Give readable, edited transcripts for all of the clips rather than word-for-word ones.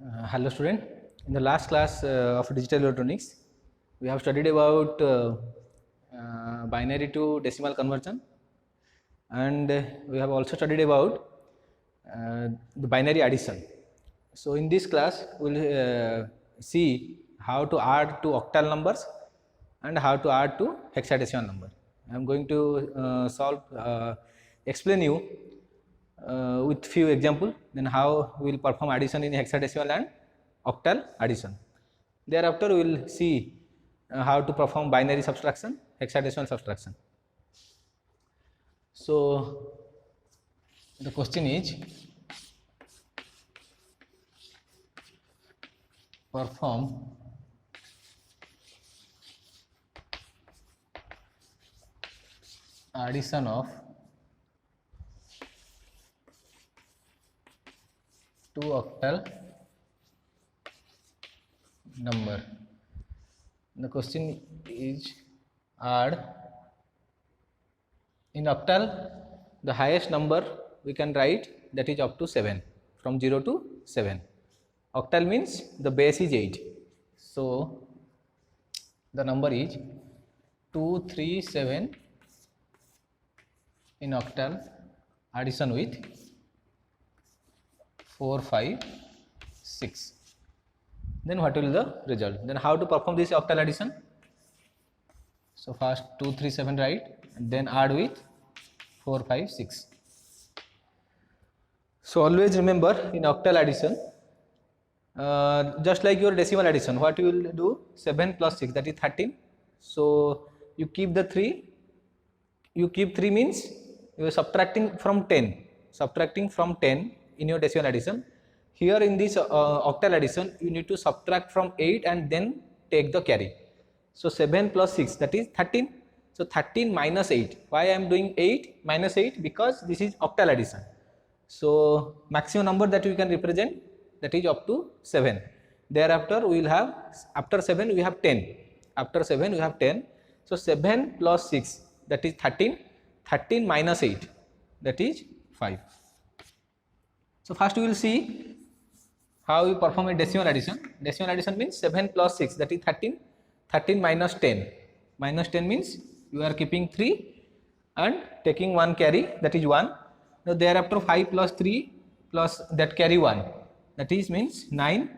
Hello student. In the last class of digital electronics, we have studied about binary to decimal conversion, and we have also studied about the binary addition. So in this class, we will see how to add two octal numbers and how to add to hexadecimal number. I am going to explain you with few example, then how we will perform addition in hexadecimal and octal addition. Thereafter we will see how to perform binary subtraction, hexadecimal subtraction. So the question is, perform addition of two octal number. The question is, add in octal the highest number we can write, that is up to 7, from 0 to 7. Octal means the base is 8. So the number is 237 in octal addition with 4, 5, 6. Then what will be the result? Then how to perform this octal addition? So first 237 write, and then add with 4, 5, 6. So always remember, in octal addition, just like your decimal addition, what you will do? 7 plus 6, that is 13. So you keep the 3. You keep 3 means you are subtracting from 10. Subtracting from 10 in your decimal addition. Here in this octal addition, you need to subtract from 8 and then take the carry. So 7 plus 6, that is 13. So 13 minus 8. Why I am doing 8 minus 8? Because this is octal addition. So maximum number that we can represent, that is up to 7. Thereafter we will have, after 7 we have 10. After 7 we have 10. So 7 plus 6, that is 13. 13 minus 8, that is 5. So first we will see how we perform a decimal addition. Decimal addition means 7 plus 6, that is 13. 13 minus 10. Minus 10 means you are keeping 3 and taking 1 carry, that is 1. Now thereafter 5 plus 3 plus that carry 1, that is means 9,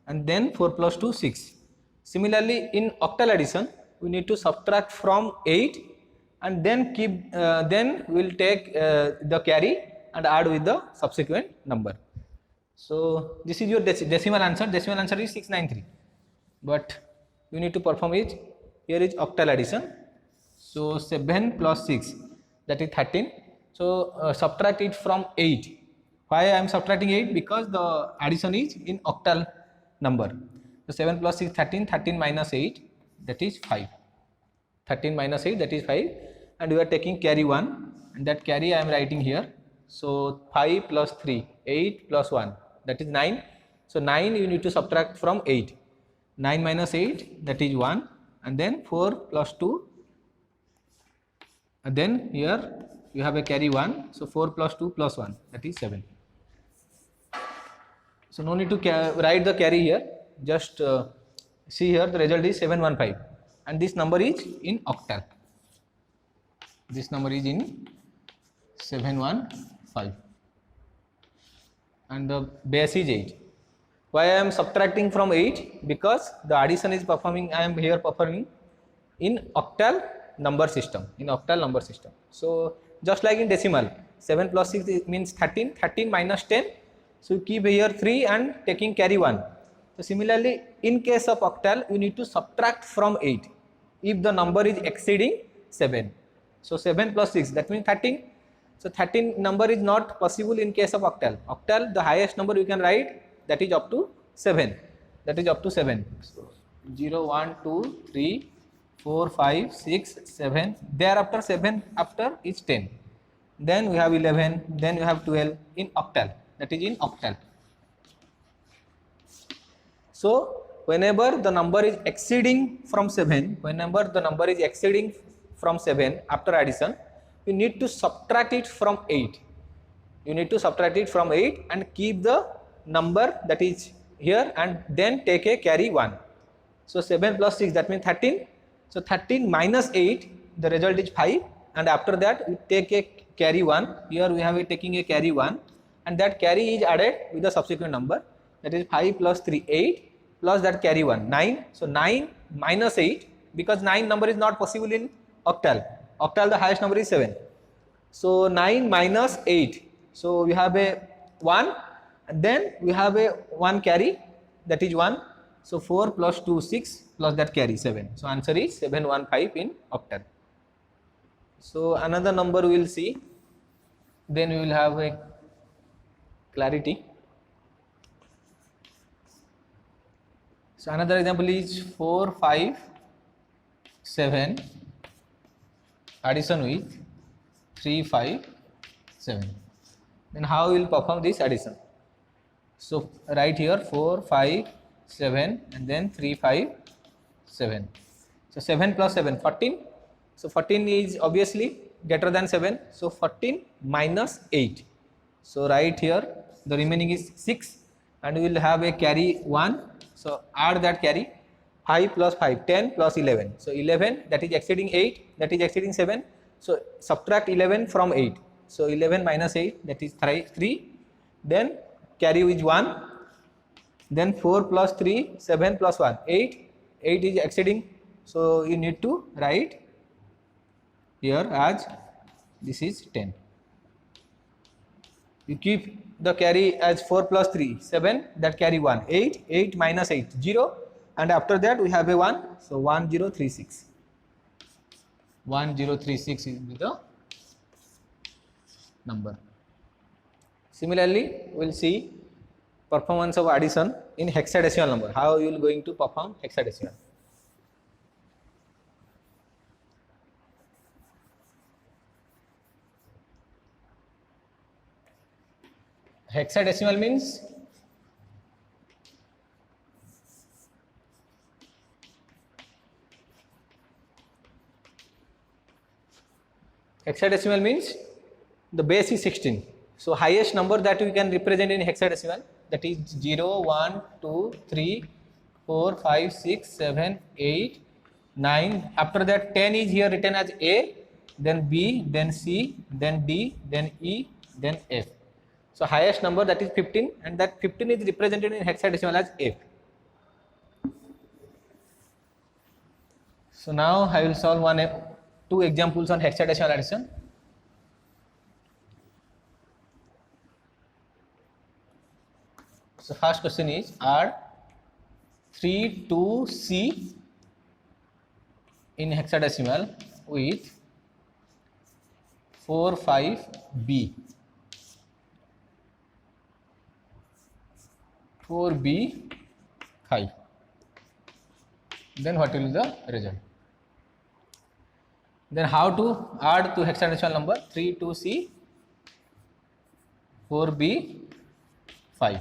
and then 4 plus 2, 6. Similarly in octal addition, we need to subtract from 8 and then keep then we will take the carry and add with the subsequent number. So this is your decimal answer. Decimal answer is 693, but you need to perform it. Here is octal addition. So 7 plus 6, that is 13. So subtract it from 8. Why I am subtracting 8? Because the addition is in octal number. So 7 plus 6, 13. 13 minus 8, that is 5. 13 minus 8, that is 5, and we are taking carry 1, and that carry I am writing here. So 5 plus 3, 8 plus 1, that is 9. So 9 you need to subtract from 8. 9 minus 8, that is 1, and then 4 plus 2, and then here you have a carry 1. So 4 plus 2 plus 1, that is 7. So no need to write the carry here. Just see here, the result is 715, and this number is in octal. This number is in 715, and the base is 8. Why I am subtracting from 8? Because the addition is performing, I am here performing in octal number system. In octal number system. So just like in decimal, 7 plus 6 means 13. 13 minus 10. So you keep here 3 and taking carry 1. So similarly, in case of octal, you need to subtract from 8 if the number is exceeding 7. So 7 plus 6, that means 13. So 13 number is not possible in case of octal. Octal, the highest number you can write, that is up to 7. That is up to 7. So 0, 1, 2, 3, 4, 5, 6, 7. Thereafter 7 after is 10. Then we have 11. Then we have 12 in octal. That is in octal. So whenever the number is exceeding from 7, whenever the number is exceeding from 7 after addition, you need to subtract it from 8. You need to subtract it from 8 and keep the number that is here and then take a carry 1. So 7 plus 6, that means 13. So 13 minus 8, the result is 5, and after that we take a carry 1. Here we have taking a carry 1, and that carry is added with the subsequent number, that is 5 plus 3, 8, plus that carry 1, 9. So 9 minus 8, because 9 number is not possible in octal. Octal the highest number is 7. So 9 minus 8. So we have a 1, and then we have a 1 carry, that is 1. So 4 plus 2, 6, plus that carry 7. So answer is 715 in octal. So another number we will see, then we will have a clarity. So another example is 4, 5, 7 addition with 3, 5, 7. Then how we will perform this addition? So write here 4, 5, 7 and then 3, 5, 7. So 7 plus 7, 14. So 14 is obviously greater than 7. So 14 minus 8. So write here the remaining is 6, and we will have a carry 1. So add that carry, 5 plus 5, 10 plus 11. So 11, that is exceeding 8, that is exceeding 7. So subtract 11 from 8. So 11 minus 8, that is 3. Then carry is 1. Then 4 plus 3, 7 plus 1, 8. 8 is exceeding. So you need to write here as this is 10. You keep the carry as 4 plus 3, 7, that carry 1, 8, 8 minus 8, 0, and after that we have a 1, so 1036. 1036 is the number. Similarly, we will see performance of addition in hexadecimal number. How you will going to perform hexadecimal? Hexadecimal means the base is 16. So highest number that we can represent in hexadecimal, that is 0, 1, 2, 3, 4, 5, 6, 7, 8, 9. After that 10 is here written as A, then B, then C, then D, then E, then F. So highest number, that is 15, and that 15 is represented in hexadecimal as F. So now I will solve two examples on hexadecimal addition. So first question is add 3 2C in hexadecimal with 4 5B. 4B 5. Then what will be the result? Then how to add to hexadecimal number 3 2C 4B 5.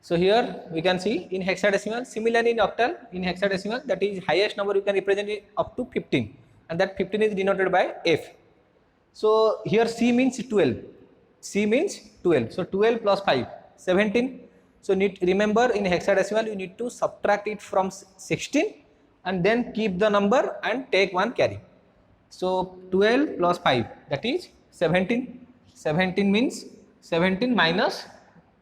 So here we can see in hexadecimal, similarly in octal, in hexadecimal, that is highest number you can represent it up to 15, and that 15 is denoted by F. So here C means 12. C means 12. So 12 plus 5, 17. So remember in hexadecimal you need to subtract it from 16 and then keep the number and take one carry. So 12 plus 5, that is 17. 17 means 17 minus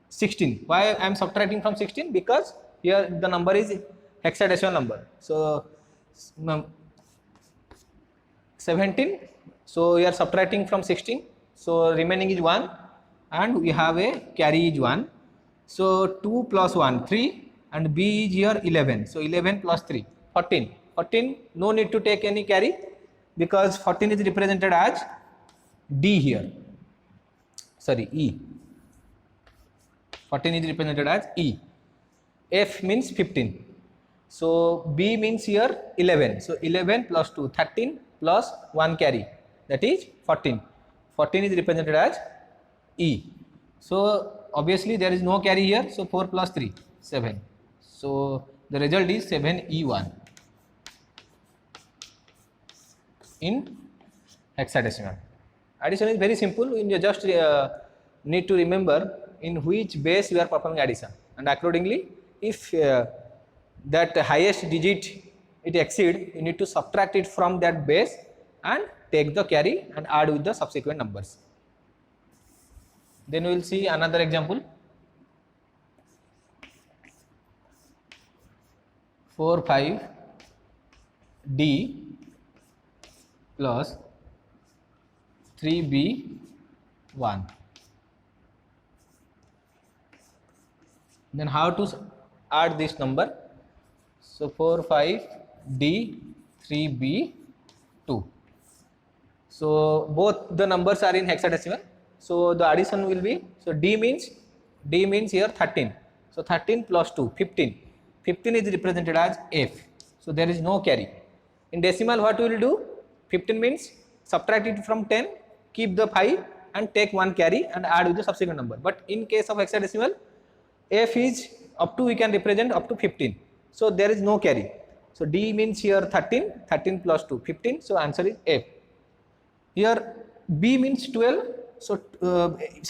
16. Why I am subtracting from 16? Because here the number is hexadecimal number. So 17. So we are subtracting from 16. So remaining is 1, and we have a carry is 1. So 2 plus 1, 3, and B is here 11. So 11 plus 3, 14. 14, no need to take any carry because 14 is represented as D here. Sorry, E. 14 is represented as E. F means 15. So B means here 11. So 11 plus 2, 13 plus 1 carry, that is 14. 14 is represented as E. So obviously there is no carry here. So 4 plus 3, 7. So the result is 7E1 in hexadecimal. Addition is very simple. You just need to remember in which base you are performing addition, and accordingly if that highest digit it exceed, you need to subtract it from that base and take the carry and add with the subsequent numbers. Then we will see another example. 4,5D plus 3B1. Then how to add this number? So 4,5D 3B2. So both the numbers are in hexadecimal. So the addition will be, so D means here 13. So 13 plus 2, 15. 15 is represented as F. So there is no carry. In decimal, what we will do? 15 means subtract it from 10, keep the 5 and take one carry and add with the subsequent number. But in case of hexadecimal, F is up to, we can represent up to 15. So there is no carry. So D means here 13, 13 plus 2, 15. So answer is F. Here B means 12. So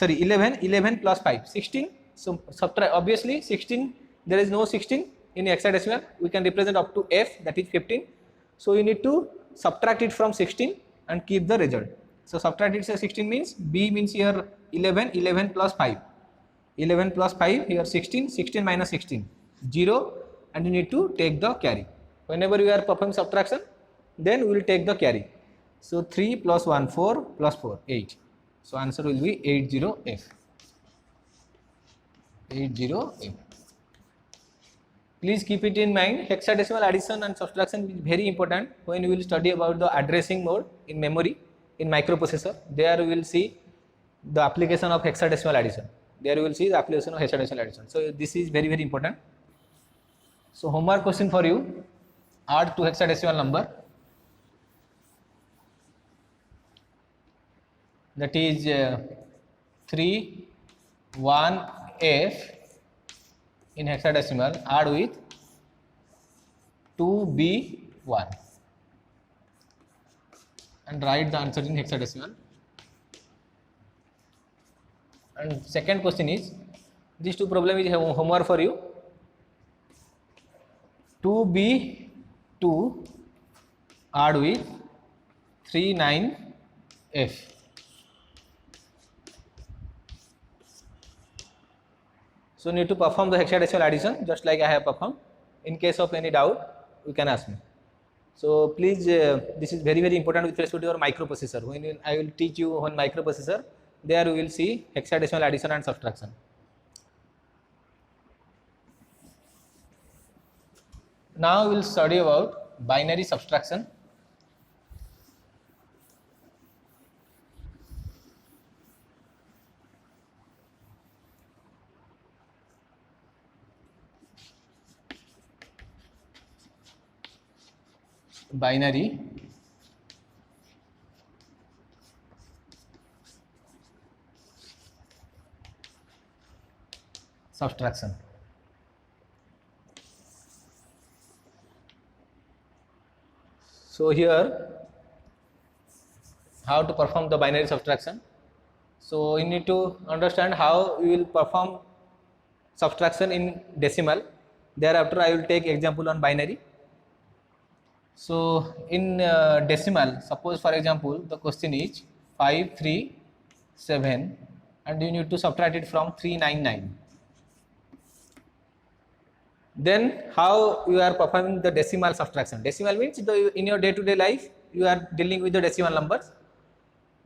11, 11 plus 5, 16. So subtract, obviously 16, there is no 16 in hexadecimal. We can represent up to F, that is 15. So you need to subtract it from 16 and keep the result. So subtract it, 16 means B means here 11, 11 plus 5. 11 plus 5 here 16, 16 minus 16, 0, and you need to take the carry. Whenever you are performing subtraction, then we will take the carry. So 3 plus 1, 4 plus 4, 8. So answer will be 80F. 80F. Please keep it in mind, hexadecimal addition and subtraction is very important when you will study about the addressing mode in memory, in microprocessor. There you will see the application of hexadecimal addition. There you will see the application of hexadecimal addition. So this is very, very important. So homework question for you, add two hexadecimal number. That is 3, 1, F in hexadecimal, add with 2B1 and write the answer in hexadecimal. And second question is, these two problem is homework for you. 2B2 add with 39F. So need to perform the hexadecimal addition just like I have performed. In case of any doubt, you can ask me. So please, this is very, very important with respect to your microprocessor. When I will teach you on microprocessor, there you will see hexadecimal addition and subtraction. Now we will study about binary subtraction. Binary subtraction. So here, how to perform the binary subtraction? So you need to understand how you will perform subtraction in decimal. Thereafter I will take example on binary. So in decimal, suppose for example the question is 537 and you need to subtract it from 399. Then how you are performing the decimal subtraction? Decimal means in your day-to-day life you are dealing with the decimal numbers.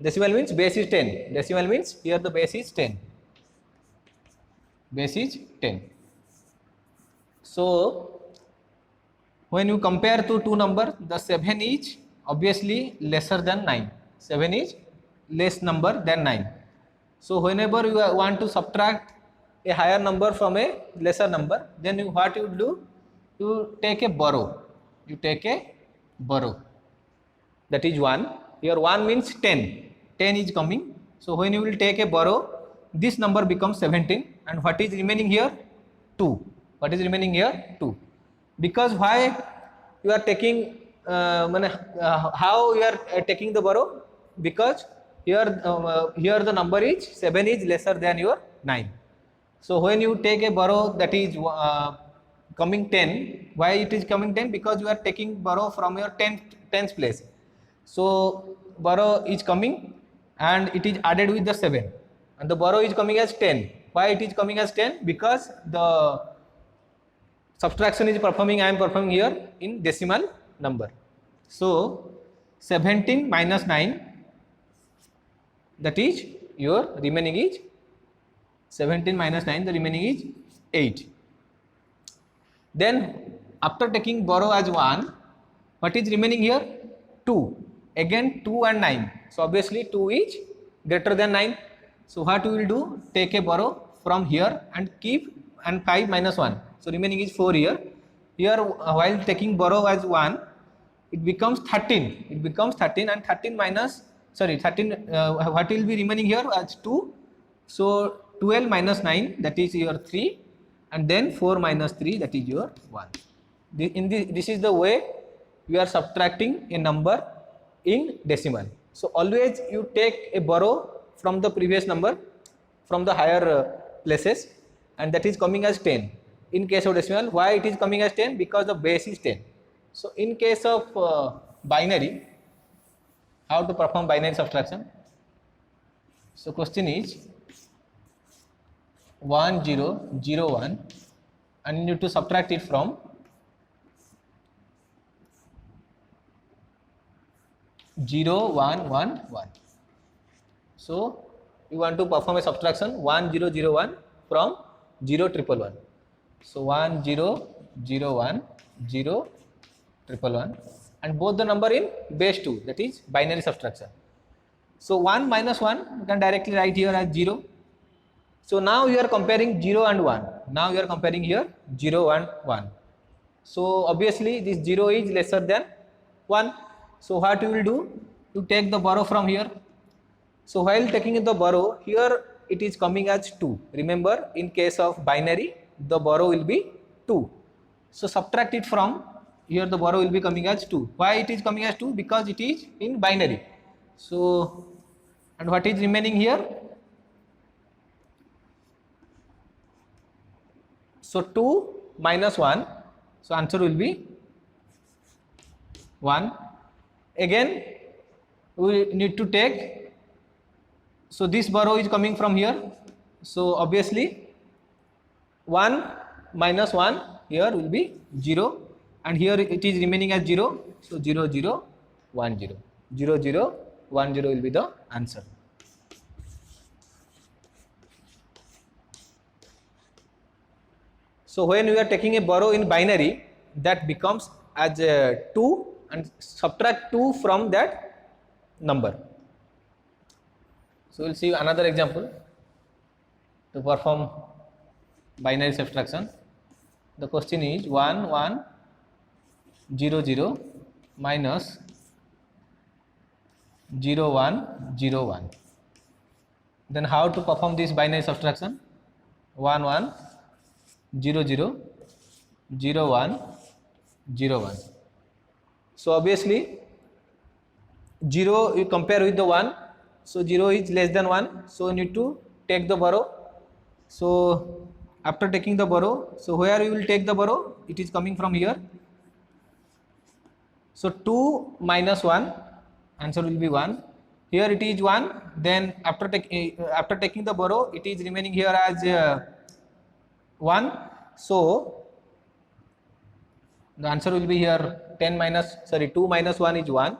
Decimal means base is 10. Decimal means here the base is 10. Base is 10. So when you compare to two numbers, the 7 is obviously lesser than 9. 7 is less number than 9. So whenever you want to subtract a higher number from a lesser number, then what you do? You take a borrow. You take a borrow. That is 1. Here 1 means 10. 10 is coming. So when you will take a borrow, this number becomes 17. And what is remaining here? 2. What is remaining here? 2. Because why you are taking, how you are taking the borrow? Because here the number is 7 is lesser than your 9. So when you take a borrow, that is coming 10. Why it is coming 10? Because you are taking borrow from your 10th place. So borrow is coming and it is added with the 7, and the borrow is coming as 10. Why it is coming as 10? Because the subtraction is performing, I am performing here in decimal number. So 17 minus 9, that is your remaining is 17 minus 9, the remaining is 8. Then after taking borrow as 1, what is remaining here? 2. Again 2 and 9. So obviously 2 is greater than 9. So what we will do? Take a borrow from here and keep, and 5 minus 1. So remaining is 4 here. Here while taking borrow as 1, it becomes 13. It becomes 13, and 13 minus, sorry, 13, what will be remaining here as 2. So 12 minus 9, that is your 3, and then 4 minus 3, that is your 1. This is the way you are subtracting a number in decimal. So always you take a borrow from the previous number, from the higher places, and that is coming as 10. In case of decimal, why it is coming as 10? Because the base is 10. So in case of binary, how to perform binary subtraction? So question is 1 0 0 1, and you need to subtract it from 0 1 1 1. So you want to perform a subtraction 1 0 0 1 from 0 1 1. So 1 0 0 1 0 1 1, and both the number in base 2, that is binary subtraction. So 1 minus 1 you can directly write here as 0. So now you are comparing 0 and 1. Now you are comparing here 0 and 1. So obviously this 0 is lesser than 1. So what you will do? You take the borrow from here. So while taking the borrow, here it is coming as 2. Remember, in case of binary, the borrow will be 2. So subtract it from here, the borrow will be coming as 2. Why it is coming as 2? Because it is in binary. So, and what is remaining here? So 2 minus 1, so answer will be 1. Again we need to take, so this borrow is coming from here, so obviously 1 minus 1 here will be 0, and here it is remaining as 0, so 0 0 1 0, 0 0 1 0 will be the answer. So when we are taking a borrow in binary, that becomes as 2, and subtract 2 from that number. So we will see another example to perform binary subtraction. The question is 1 1 0 0 minus 0 1 0 1. Then how to perform this binary subtraction? 1 1 0 0 0 1 0 1. So obviously 0 you compare with the 1, so 0 is less than 1, so you need to take the borrow. So after taking the borrow, so where you will take the borrow? It is coming from here. So 2 minus 1, answer will be 1. Here it is 1. Then after taking the borrow, it is remaining here as 1. So the answer will be here 2 minus 1 is 1.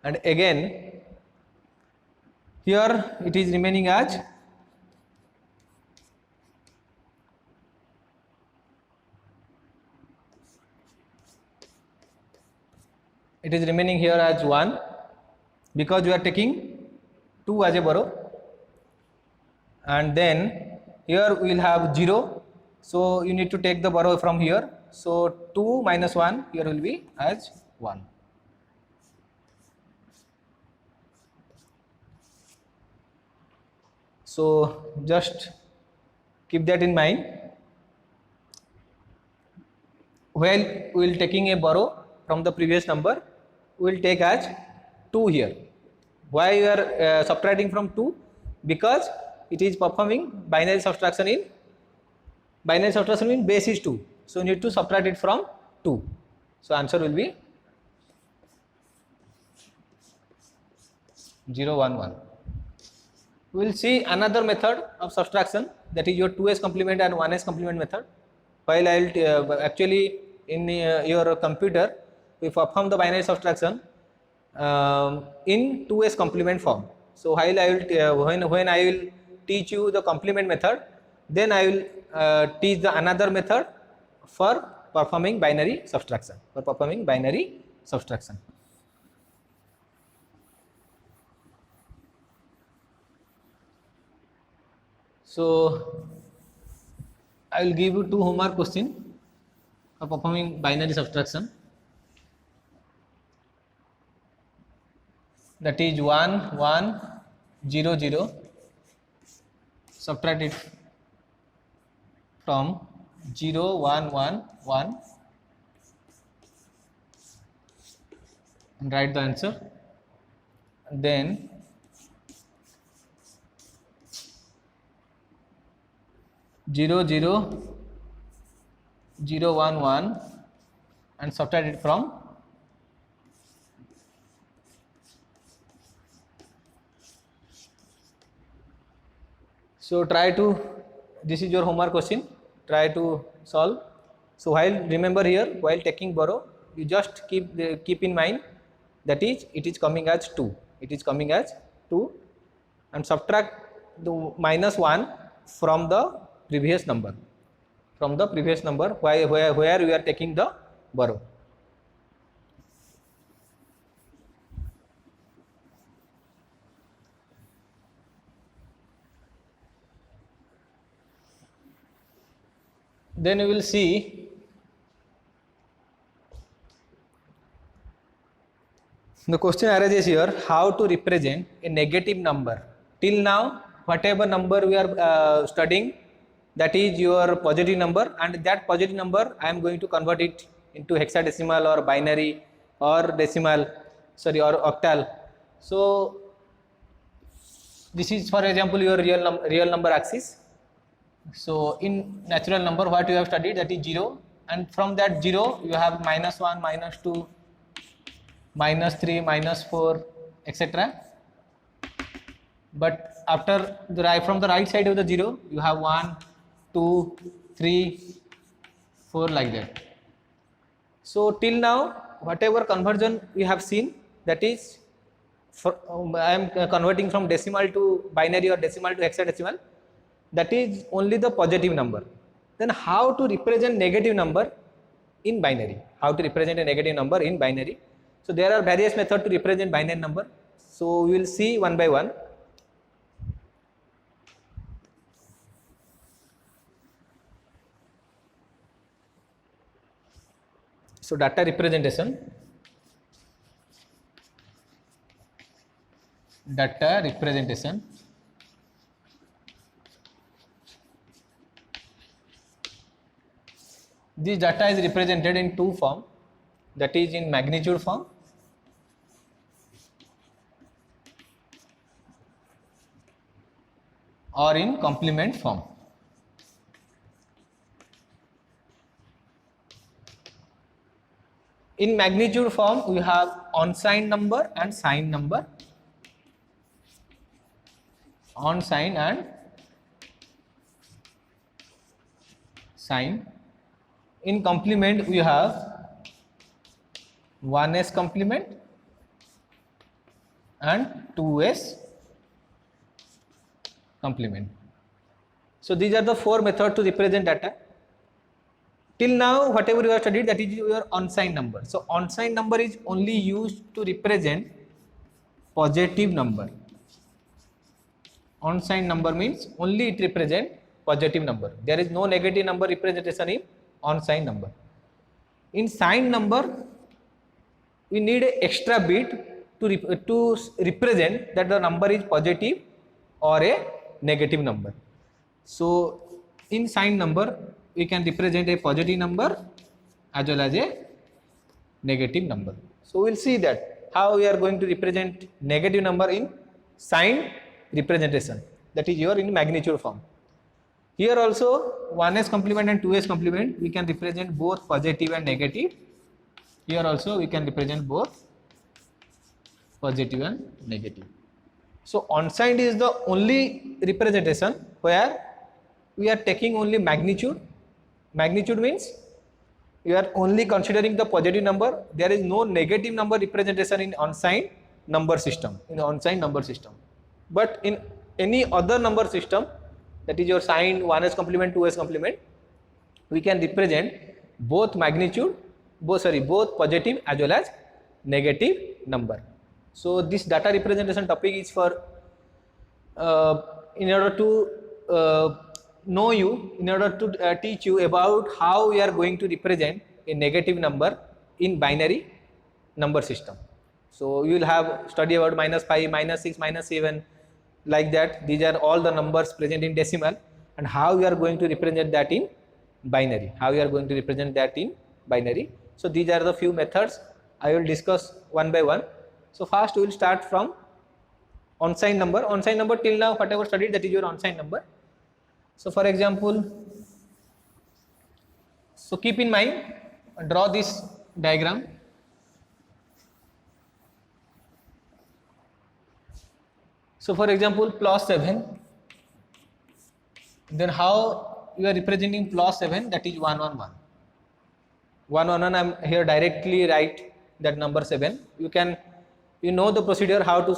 And again here it is remaining as here as 1, because we are taking 2 as a borrow, and then here we will have 0, so you need to take the borrow from here. So 2 minus 1 here will be as 1. So just keep that in mind. While we will taking a borrow from the previous number, we will take as 2 here. Why you are subtracting from 2? Because it is performing binary subtraction in Binary subtraction means base is 2. So you need to subtract it from 2. So answer will be 0, 1, 1. We will see another method of subtraction, that is your 2s complement and 1s complement method. While I will actually in your computer we perform the binary subtraction in 2s complement form. So while I will when I will teach you the complement method, then I will teach the another method for performing binary subtraction. So I will give you 2 homework questions for performing binary subtraction. That is 1, 1, 0, 0. Subtract it from 0, 1, 1, 1 and write the answer. Then zero, 0, 0, 1, 1 and subtract it from so try to, this is your homework question, try to solve. So while remember here, while taking borrow, you just keep in mind that is it is coming as 2, and subtract the minus 1 from the previous number, where we are taking the borrow. Then we will see the question arises here, how to represent a negative number. Till now whatever number we are studying, that is your positive number, and that positive number I am going to convert it into hexadecimal or binary or decimal, or octal. So this is for example your real number axis. So in natural number what you have studied, that is 0, and from that 0 you have minus 1, minus 2, minus 3, minus 4, etc. But after from the right side of the 0 you have 1, 2, 3, 4 like that. So till now whatever conversion we have seen, that is I am converting from decimal to binary or decimal to hexadecimal, that is only the positive number. Then how to represent negative number in binary? So there are various methods to represent binary number. So we will see one by one. So data representation. This data is represented in 2 forms, that is in magnitude form or in complement form. In magnitude form we have unsigned number and signed number. Unsigned and signed. In complement we have 1s complement and 2s complement. So these are the 4 methods to represent data. Till now whatever you have studied, that is your unsigned number. So unsigned number is only used to represent positive number. Unsigned number means only it represents positive number. There is no negative number representation in unsigned number. In signed number we need an extra bit to represent that the number is positive or a negative number. So in signed number we can represent a positive number as well as a negative number. So we will see that how we are going to represent negative number in signed representation, that is your in magnitude form. Here also 1s complement and 2s complement, we can represent both positive and negative. Here also we can represent both positive and negative. So unsigned is the only representation where we are taking only magnitude. Magnitude means you are only considering the positive number. There is no negative number representation in unsigned number system. But in any other number system, that is your signed 1s complement, 2s complement, we can represent both magnitude, both positive as well as negative number. So this data representation topic is for in order to know you, in order to teach you about how we are going to represent a negative number in binary number system. So you will have study about -5, -6, -7, like that. These are all the numbers present in decimal, and how we are going to represent that in binary. So these are the few methods I will discuss one by one. So first we will start from unsigned number. Unsigned number, till now whatever studied, that is your unsigned number. So for example, so keep in mind, draw this diagram. So for example, +7, then how you are representing +7, that is 111. 111, I am here directly write that number 7. You know the procedure how to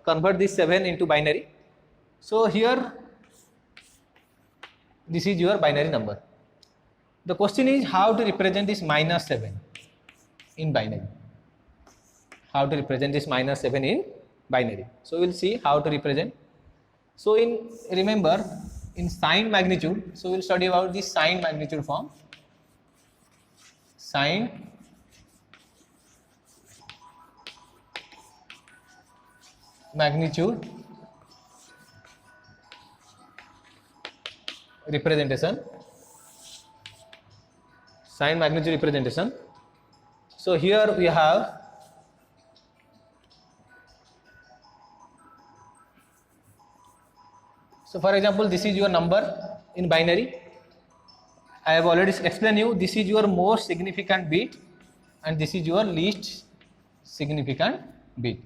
convert this 7 into binary. So here this is your binary number. The question is how to represent this -7 in binary. How to represent this -7 in binary. So we will see how to represent. So remember in signed magnitude, so we will study about this signed magnitude form. Signed magnitude representation. Signed magnitude representation. So here we have so for example, this is your number in binary. I have already explained you, this is your most significant bit and this is your least significant bit.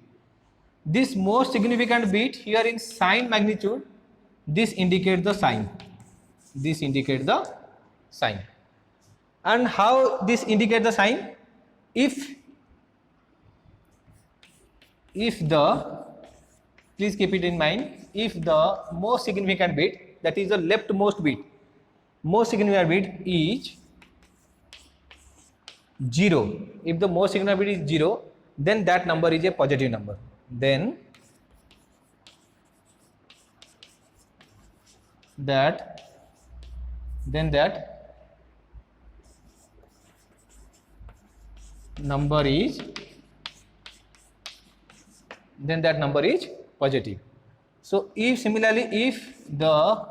This most significant bit here in signed magnitude, this indicates the sign. This indicates the sign. And how this indicates the sign? If the, please keep it in mind, if the most significant bit, that is the leftmost bit, most significant bit is 0. If the most significant bit is 0, then that number is a positive number. Then that number is positive. So if similarly, if the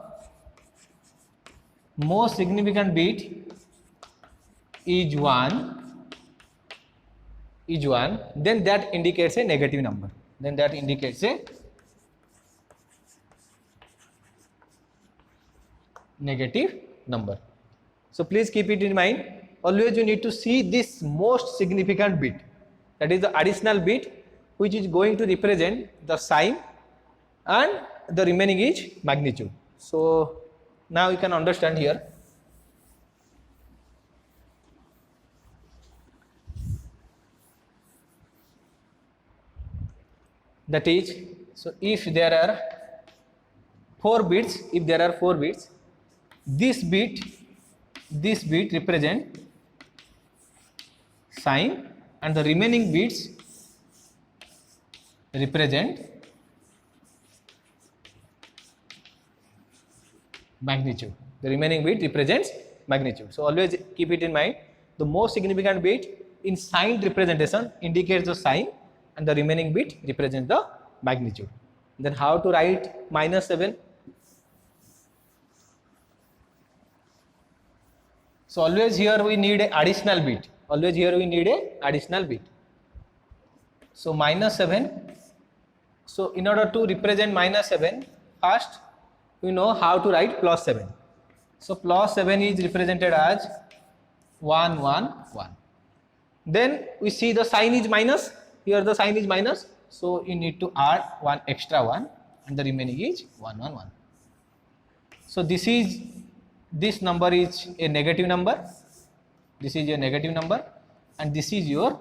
most significant bit is 1, then that indicates a negative number. So please keep it in mind. Always you need to see this most significant bit, that is the additional bit which is going to represent the sign, and the remaining is magnitude. So now you can understand here. That is, so if there are 4 bits, this bit represent sign and the remaining bits represent magnitude. The remaining bit represents magnitude. So always keep it in mind. The most significant bit in signed representation indicates the sign and the remaining bit represents the magnitude. Then how to write -7? So always here we need an additional bit. So -7. So in order to represent -7, first we know how to write plus 7. So plus 7 is represented as 1 1 1. Then we see the sign is minus. Here the sign is minus, so you need to add one extra one, and the remaining is 1 1 1. So this number is a negative number. This is a negative number, and this is your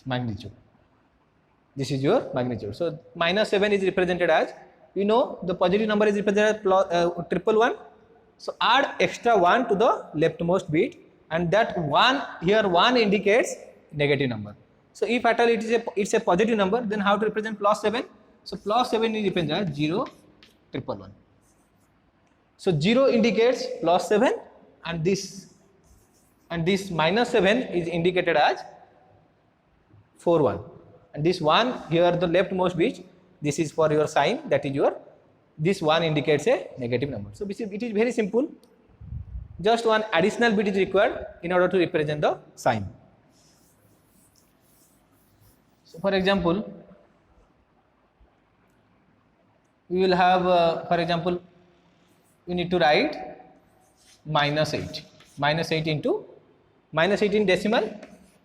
magnitude. This is your magnitude. So minus 7 is represented as, you know, the positive number is represented as triple 1. So add extra 1 to the leftmost bit, and that 1 here 1 indicates negative number. So if at all it's a positive number, then how to represent plus 7? So plus 7 is represented as 0 triple 1. So 0 indicates plus 7, and this minus 7 is indicated as 4 1. And this 1 here the leftmost bit, this is for your sign, that is your, this 1 indicates a negative number. So it is very simple. Just one additional bit is required in order to represent the sign. So for example, we will have for example, we need to write minus 8. Minus 8 into minus 8 in decimal,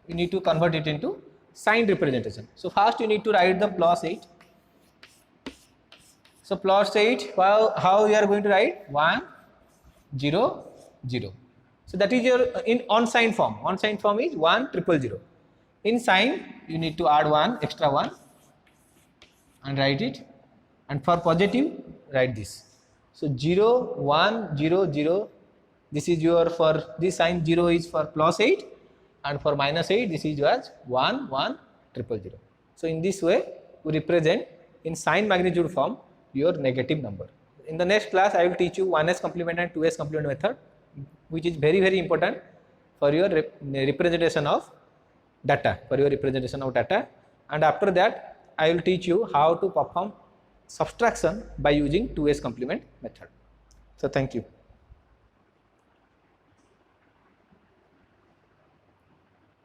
you need to convert it into sign representation. So first you need to write the plus 8. So plus 8, how you are going to write? 1 0 0. So that is your on sign form. On sign form is 1 0 0. In sign you need to add 1 extra 1 and write it, and for positive write this. So 0 1 0 0, this is your, for this sign 0 is for plus 8, and for minus 8 this is yours 1 1 0 0. So in this way we represent in sign magnitude form your negative number. In the next class I will teach you 1s complement and 2s complement method, which is very important for your representation of data, and after that I will teach you how to perform subtraction by using 2s complement method. So thank you.